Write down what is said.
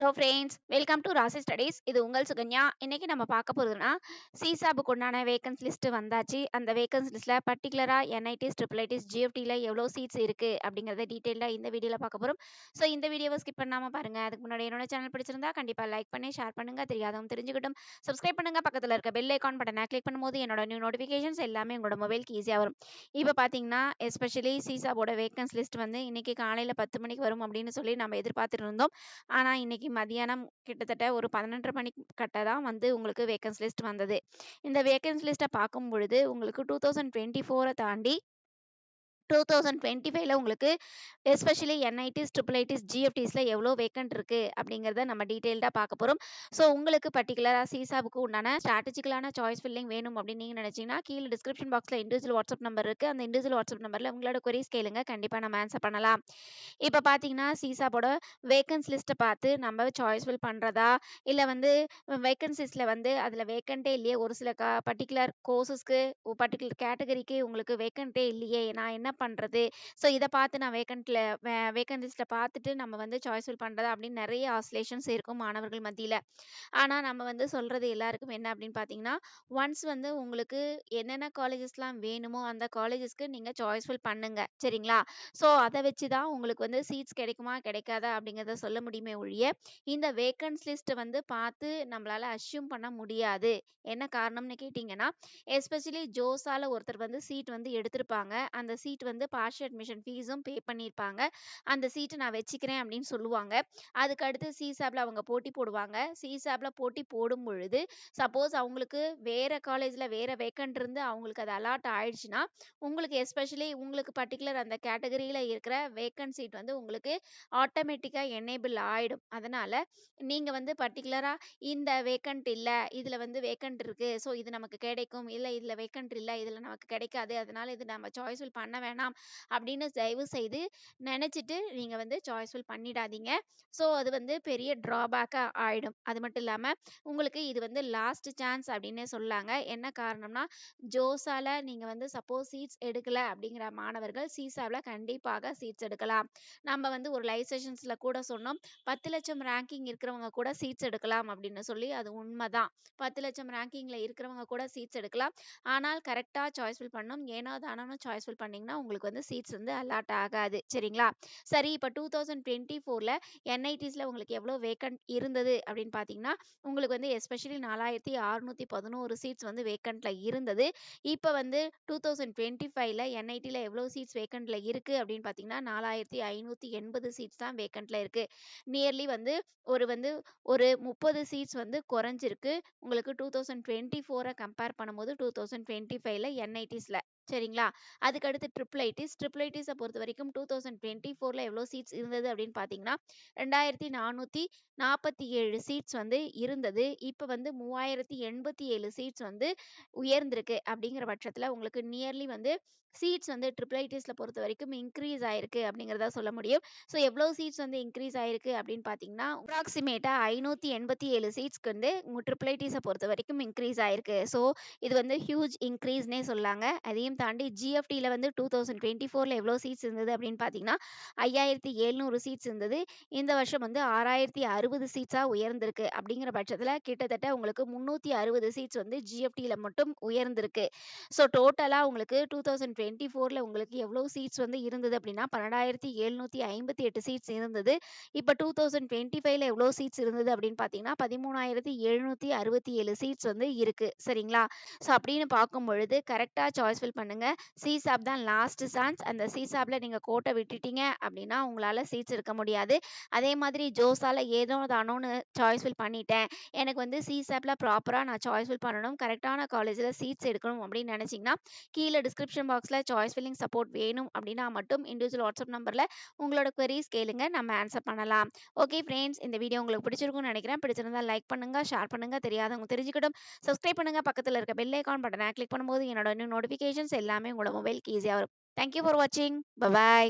Friends, welcome to ராசி studies. இது உங்கள் சுகன்யா. இன்னைக்கு நம்ம பார்க்க போறதுன்னா, சிசாபுக்கு உண்டான வேக்கன்ஸ் லிஸ்ட் வந்தாச்சு. அந்த வேக்கன்ஸ் லிஸ்ட்ல பர்டிகுலரா என்ஐடிஸ், ட்ரிபிள் ஐடிஸ், ஜிஎஃப்டில எவ்வளோ சீட்ஸ் இருக்கு அப்படிங்கறத டீடைலா இந்த வீடியோல பார்க்க போறோம். ஸோ இந்த வீடியோவை ஸ்கிப் பண்ணாம பாருங்க. அதுக்கு முன்னாடி என்னோட சேனல் பிடிச்சிருந்தா கண்டிப்பா லைக் பண்ணி ஷேர் பண்ணுங்க. தெரியாதவங்க தெரிஞ்சுக்கிட்டும் சப்ஸ்கிரைப் பண்ணுங்க. பக்கத்துல இருக்க பெல் ஐகான் பட்டனை கிளிக் பண்ணும்போது என்னோட நியூ நோட்டிஃபிகேஷன்ஸ் எல்லாமே உங்களோட மொபைலுக்கு ஈஸியா வரும். இப்போ பாத்தீங்கன்னா எஸ்பெஷலி சிசாபோட வேக்கன்ஸ் லிஸ்ட் வந்து இன்னைக்கு காலையில 10 மணிக்கு வரும் அப்படின்னு சொல்லி நம்ம எதிர்பார்த்துட்டு இருந்தோம். ஆனா இன்னைக்கு மதியானம் கிட்டத்தட்ட ஒரு 11:30 மணி கட்ட தான் வந்து உங்களுக்கு வேக்கன்ஸ் லிஸ்ட் வந்தது. இந்த வேக்கன்ஸ் லிஸ்ட்டை பார்க்கும் பொழுது உங்களுக்கு 2024 தாண்டி 2025ல உங்களுக்கு எஸ்பெஷலி என்ஐடிஸ், ட்ரிபிள் ஐடிஸ், ஜிஎஃப்டிஸ்ல எவ்வளோ வேக்கன்ட் இருக்கு அப்படிங்கிறத நம்ம டீடைல்டா பார்க்க போறோம். ஸோ உங்களுக்கு பர்டிகுலரா சிசாபுக்கு உண்டான ஸ்ட்ராட்டஜிக்கலான சாய்ஸ் ஃபில்லிங் வேணும் அப்படின்னு நீங்க நினைச்சீங்கன்னா கீழே டிஸ்கிரிப்ஷன் பாக்ஸ்ல இண்டிவிஜுவல் வாட்ஸ்அப் நம்பர் இருக்கு. அந்த இண்டிவிஜுவல் வாட்ஸ்அப் நம்பர்ல உங்களோட queries கேளுங்க. கண்டிப்பா நம்ம ஆன்சர் பண்ணலாம். இப்போ பாத்தீங்கன்னா சிசாபோட வேக்கன்ஸ் லிஸ்ட்டை பார்த்து நம்ம சாய்ஸ் ஃபில் பண்றதா, இல்ல வந்து வேக்கன்சிஸ்ல வந்து அதுல வேக்கண்டே இல்லையே, ஒரு சில பர்டிகுலர் கோர்சஸ்க்கு பர்டிகுலர் கேட்டகரிக்கு உங்களுக்கு வேக்கண்டே இல்லையே, நான் என்ன பண்றது? ஸோ இத பார்த்து நான் வேக்கன்ட் லிஸ்ட்ல பார்த்துட்டு நம்ம வந்து சாய்ஸ் ஃபில் பண்றதா அப்படின்னு நிறைய ஆசிலேஷன்ஸ் இருக்கும் மாணவர்கள் மத்தியில. ஆனா நம்ம வந்து சொல்றது எல்லாருக்கும் என்ன அப்படின்னு பார்த்தீங்கன்னா, ஒன்ஸ் வந்து உங்களுக்கு என்னென்ன காலேஜஸ்லாம் வேணுமோ அந்த காலேஜஸ்க்கு நீங்க சாய்ஸ் ஃபில் பண்ணுங்க. சரிங்களா? ஸோ அத வச்சு தான் உங்களுக்கு வந்து சீட்ஸ் கிடைக்குமா, கிடைக்காதா அப்படிங்கிறத சொல்ல முடியுமே ஒழிய, இந்த வேக்கன்ஸ் லிஸ்ட் வந்து பார்த்து நம்மளால அஸ்யூம் பண்ண முடியாது. என்ன காரணம்னு கேட்டீங்கன்னா, எஸ்பெஷலி ஜோஸால ஒருத்தர் வந்து சீட் வந்து எடுத்திருப்பாங்க. அந்த சீட் வந்து பார்ஷியல் அட்மிஷன் ஃபீஸும் பே பண்ணியிருப்பாங்க. அந்த சீட்ட நான் வச்சுக்கிறேன் அப்படின்னு சொல்லுவாங்க. அதுக்கு அடுத்து சிசாப்ல அவங்க போட்டி போடுவாங்க. சிசாப்ல போட்டி போடும் பொழுது, சப்போஸ் அவங்களுக்கு வேற காலேஜ்ல வேற வேக்கன்ட் இருந்து அவங்களுக்கு அது அலாட் ஆயிடுச்சுன்னா, உங்களுக்கு எஸ்பெஷலி உங்களுக்கு பர்ட்டிகுலர் அந்த கேட்டகரியில இருக்கிற வேக்கன்ட் சீட் வந்து உங்களுக்கு ஆட்டோமேட்டிக்கா எனேபிள் ஆயிடும். அதனால நீங்க வந்து பர்ட்டிகுலரா இந்த வேக்கன்ட் இல்ல, இதுல வந்து வேக்கன்ட் இருக்கு. ஸோ இது நமக்கு கிடைக்கும். இல்ல இதுல வேக்கன்ட் இல்ல, இதுல நமக்கு கிடைக்காது. அதனால இது நம்ம சாய்ஸ் ஃபில் பண்ண வேணாம் அப்படின்னு தயவு செய்து நினைச்சிட்டு நீங்க வந்து சாய்ஸ் ஃபில் பண்ணிடாதீங்க. ஸோ அது வந்து பெரிய டிராபேக்கா ஆயிடும். அது மட்டும் இல்லாம உங்களுக்கு இது வந்து லாஸ்ட் சான்ஸ் அப்படின்னே சொல்லலாங்க. என்ன காரணம்னா, ஜோஸால நீங்க வந்து சப்போஸ் சீட்ஸ் எடுக்கல அப்படிங்கிற மாணவர்கள் சிசாவ்ல கண்டிப்பாக சீட்ஸ் எடுக்கலாம். நம்ம வந்து ஒரு லைவ் செஷன்ஸ்ல கூட சொன்னோம். 10,00,000 ரேங்கிங் இருக்கிறவங்க கூட சீட்ஸ் எடுக்கலாம் அப்படின்னு சொல்லி, அது உண்மைதான். 10,00,000 ரேங்கிங்ல இருக்கிறவங்க கூட சீட்ஸ் எடுக்கலாம். ஆனால் கரெக்டா சாய்ஸ் ஃபில் பண்ணணும். ஏனோ தானோன்னு சாய்ஸ் ஃபில் பண்ணீங்கன்னா உங்களுக்கு வந்து சீட்ஸ் வந்து அலாட் ஆகாது. சரிங்களா? சரி, இப்போ 2024ல என்ஐடிஸ்ல உங்களுக்கு எவ்வளோ வேக்கன்ட் இருந்தது அப்படின்னு பார்த்தீங்கன்னா, உங்களுக்கு வந்து எஸ்பெஷலி 4,611 சீட்ஸ் வந்து வேக்கன்ட்ல இருந்தது. இப்போ வந்து 2025ல என்ஐடில எவ்வளோ சீட்ஸ் வேக்கன்ட்ல இருக்கு அப்படின்னு பார்த்தீங்கன்னா, 4,580 சீட்ஸ் தான் வேக்கன்ட்ல இருக்கு. நியர்லி வந்து ஒரு 30 சீட்ஸ் வந்து குறைஞ்சிருக்கு. உங்களுக்கு 2024 கம்பேர் பண்ணும்போது 2025ல என்ஐடிஸ்ல. சரிங்களா? அதுக்கடுத்து ட்ரிபிள் ஐடிஸ பொறுத்தவரைக்கும் 2024ல எவ்வளோ சீட்ஸ் இருந்தது அப்படின்னு பார்த்தீங்கன்னா, 2,447 சீட்ஸ் வந்து இருந்தது. இப்ப வந்து 3,087 சீட்ஸ் வந்து உயர்ந்திருக்கு. அப்படிங்கிற பட்சத்துல உங்களுக்கு நியர்லி வந்து சீட்ஸ் வந்து ட்ரிபிள் ஐடிஸ்ல பொறுத்தவரைக்கும் இன்க்ரீஸ் ஆயிருக்கு அப்படிங்கிறத சொல்ல முடியும். ஸோ எவ்வளோ சீட்ஸ் வந்து இன்க்ரீஸ் ஆயிருக்கு அப்படின்னு பார்த்தீங்கன்னா, அப்ராக்ஸிமேட்டா 587 சீட்ஸ்க்கு வந்து ட்ரிபிள் ஐடிஸ பொறுத்தவரைக்கும் இன்க்ரீஸ் ஆயிருக்கு. ஸோ இது வந்து ஹியூஜ் இன்க்ரீஸ்னே சொல்லாங்க. அதையும் தாண்டி ஜிஎஃப்டில வந்து 2024ல எவ்வளோ சீட்ஸ் இருந்தது அப்படின்னு பார்த்தீங்கன்னா, 5,700 சீட்ஸ் இருந்தது. இந்த வருஷம் வந்து 6,060 சீட்ஸா உயர்ந்திருக்கு. அப்படிங்கிற பட்சத்துல கிட்டத்தட்ட உங்களுக்கு 360 சீட்ஸ் வந்து ஜிஎஃப்டில மட்டும் உயர்ந்திருக்கு. ஸோ டோட்டலா உங்களுக்கு 2024ல உங்களுக்கு எவ்வளோ சீட்ஸ் வந்து இருந்தது அப்படின்னா, 12,758 சீட்ஸ் இருந்தது. இப்ப 2025ல எவ்வளோ சீட்ஸ் இருந்தது அப்படின்னு பார்த்தீங்கன்னா, 13,767 சீட்ஸ் வந்து இருக்கு. சரிங்களா? ஸோ அப்படின்னு பார்க்கும் பொழுது கரெக்டா சாய்ஸ் ஃபில் பண்ணுங்க. சிசாப் தான் லாஸ்ட் சான்ஸ். அந்த சிசாப்ல நீங்க கோட்ட விட்டுட்டீங்க அப்படின்னா உங்களால சீட்ஸ் எடுக்க முடியாது. அதே மாதிரி ஜோஸால ஏதோ தானோன்னு சாய்ஸ் ஃபில் பண்ணிட்டேன். எனக்கு வந்து சிசாப்ல ப்ராப்பரா நான் சாய்ஸ் ஃபில் பண்ணணும். கரெக்டான காலேஜ்ல சீட்ஸ் எடுக்கணும் அப்படின்னு நினைச்சீங்கன்னா, கீழே டிஸ்கிரிப்ஷன் பாக்ஸ்ல சாய்ஸ் ஃபில்லிங் சப்போர்ட் வேணும் அப்படின்னா மட்டும் இண்டிவிஜுவல் வாட்ஸ்அப் நம்பர்ல உங்களோட queries கேளுங்க. நம்ம ஆன்சர் பண்ணலாம். ஓகே ஃப்ரெண்ட்ஸ், இந்த வீடியோ உங்களுக்கு பிடிச்சிருக்கும்னு நினைக்கிறேன். பிடிச்சிருந்தா லைக் பண்ணுங்க, ஷேர் பண்ணுங்க. தெரியாதவங்க தெரிஞ்சுக்கிட்டும் சப்ஸ்கிரைப் பண்ணுங்க. பக்கத்துல இருக்க பெல் ஐகான் பட்டனை கிளிக் பண்ணும்போது என்னோட நியூ நோட்டிஃபிகேஷன்ஸ் எல்லாமே உங்களோட மொபைலுக்கு ஈஸியா வரும். தேங்க் யூ ஃபார் வாட்சிங். பை.